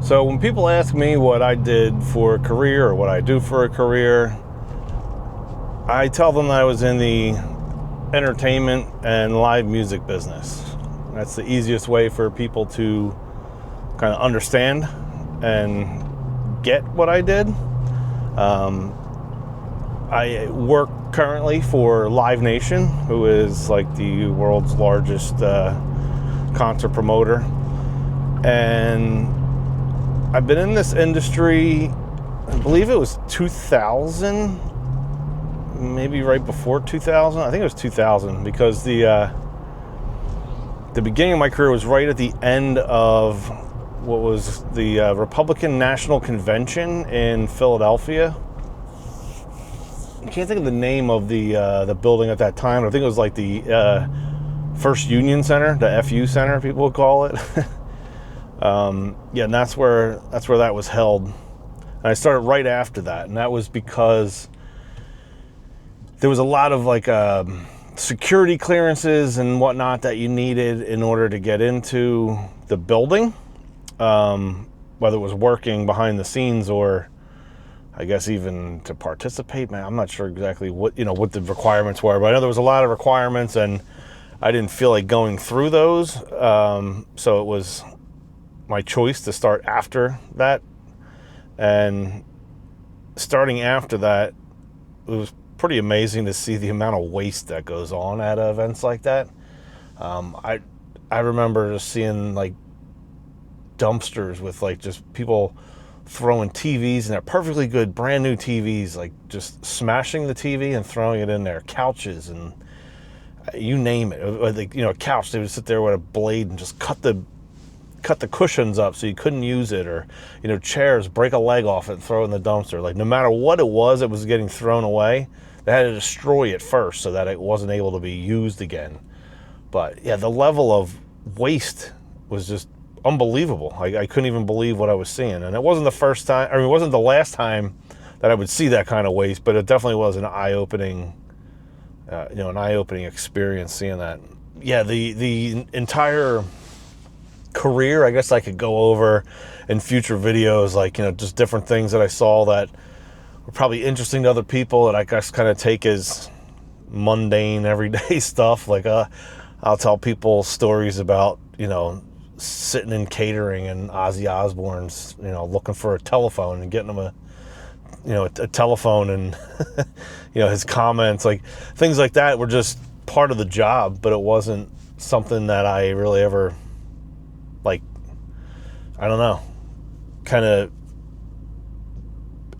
So when people ask me what I did for a career or what I do for a career, I tell them that I was in the entertainment and live music business. That's the easiest way for people to kind of understand and get what I did. I work currently for Live Nation, who is like the world's largest concert promoter. And I've been in this industry, I believe it was 2000, maybe right before 2000. I think it was 2000 because the beginning of my career was right at the end of what was the Republican National Convention in Philadelphia. I can't think of the name of the building at that time. I think it was like the First Union Center, the FU Center, people would call it. And that's where that was held. And I started right after that, and that was because there was a lot of like security clearances and whatnot that you needed in order to get into the building, whether it was working behind the scenes or I guess even to participate. Man, I'm not sure exactly what the requirements were, but I know there was a lot of requirements, and I didn't feel like going through those. So it was my choice to start after that. And starting after that, it was pretty amazing to see the amount of waste that goes on at events like that. I remember just seeing like dumpsters with like just people throwing TVs, and they're perfectly good brand new TVs, like just smashing the TV and throwing it in there. Couches and you name it. Like, a couch, they would sit there with a blade and just cut the cushions up so you couldn't use it, or chairs, break a leg off it and throw it in the dumpster. Like no matter what it was getting thrown away. They had to destroy it first so that it wasn't able to be used again. But yeah, the level of waste was just unbelievable. I couldn't even believe what I was seeing. And it wasn't the first time, it wasn't the last time that I would see that kind of waste, but it definitely was an eye-opening experience seeing that. Yeah, the entire career, I guess I could go over in future videos, like, just different things that I saw that were probably interesting to other people that I guess kind of take as mundane, everyday stuff. Like, I'll tell people stories about, sitting in catering and Ozzy Osbourne's, looking for a telephone and getting him a telephone, and, his comments, like things like that were just part of the job, but it wasn't something that I really ever, like, I don't know, kind of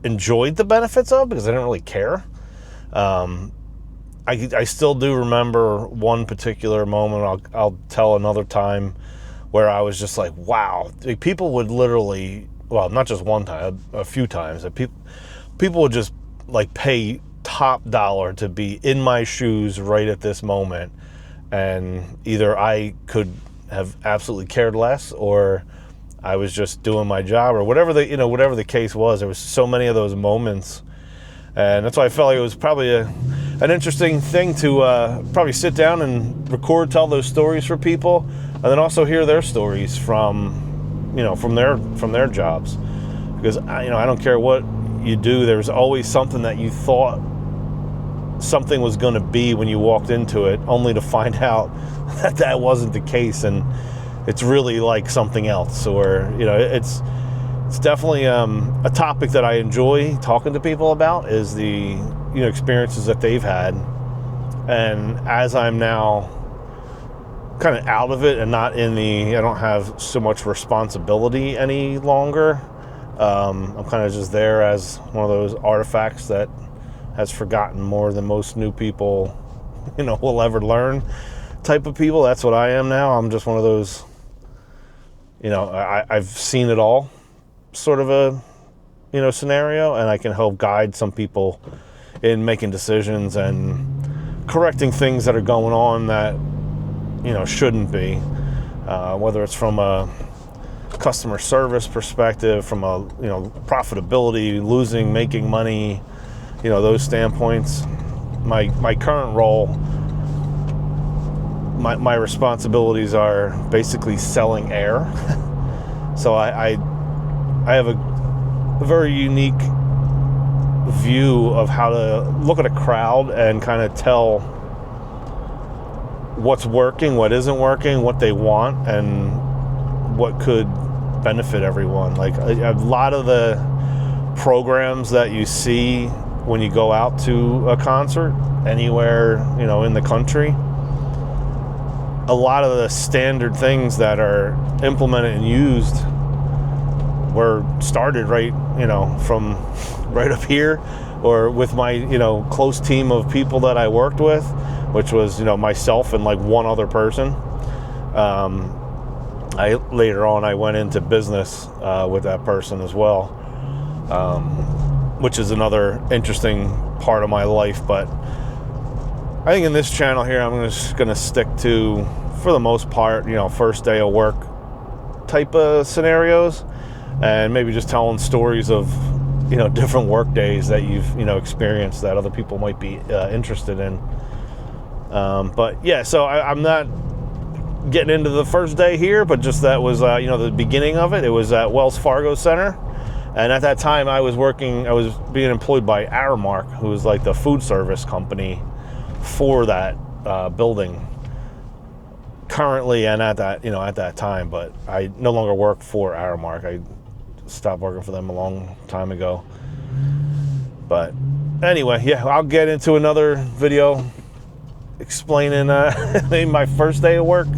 enjoyed the benefits of, because I didn't really care. I still do remember one particular moment, I'll tell another time, where I was just like, wow. Like, people would literally, well, not just one time, a few times, that people would just like pay top dollar to be in my shoes right at this moment, and either I could have absolutely cared less, or I was just doing my job, or whatever the case was. There was so many of those moments, and that's why I felt like it was probably an interesting thing to probably sit down and record, tell those stories for people, and then also hear their stories from their jobs, because I don't care what you do, there's always something that you thought something was going to be when you walked into it, only to find out that wasn't the case, and it's really like something else. Or it's definitely a topic that I enjoy talking to people about, is the experiences that they've had. And as I'm now kind of out of it and not in I don't have so much responsibility any longer, I'm kind of just there as one of those artifacts that has forgotten more than most new people will ever learn type of people. That's what I am now. I'm just one of those, I've seen it all sort of a scenario, and I can help guide some people in making decisions and correcting things that are going on that shouldn't be, whether it's from a customer service perspective, from a profitability, losing, making money, those standpoints. My current role, my responsibilities are basically selling air. So I I have a very unique view of how to look at a crowd and kind of tell what's working, what isn't working, what they want, and what could benefit everyone. Like a lot of the programs that you see when you go out to a concert anywhere, you know, in the country, a lot of the standard things that are implemented and used were started right, you know, from right up here, or with my, you know, close team of people that I worked with, which was, you know, myself and like one other person. Later on I went into business with that person as well, which is another interesting part of my life. But I think in this channel here, I'm just gonna stick to, for the most part, you know, first day of work type of scenarios, and maybe just telling stories of, you know, different work days that you've, you know, experienced that other people might be interested in. But yeah, so I'm not getting into the first day here, but just that was, you know, the beginning of it. It was at Wells Fargo Center. And at that time I was being employed by Aramark, who was like the food service company for that building currently, and at that, you know, at that time. But I no longer work for Aramark. I stopped working for them a long time ago. But anyway, yeah, I'll get into another video explaining my first day of work.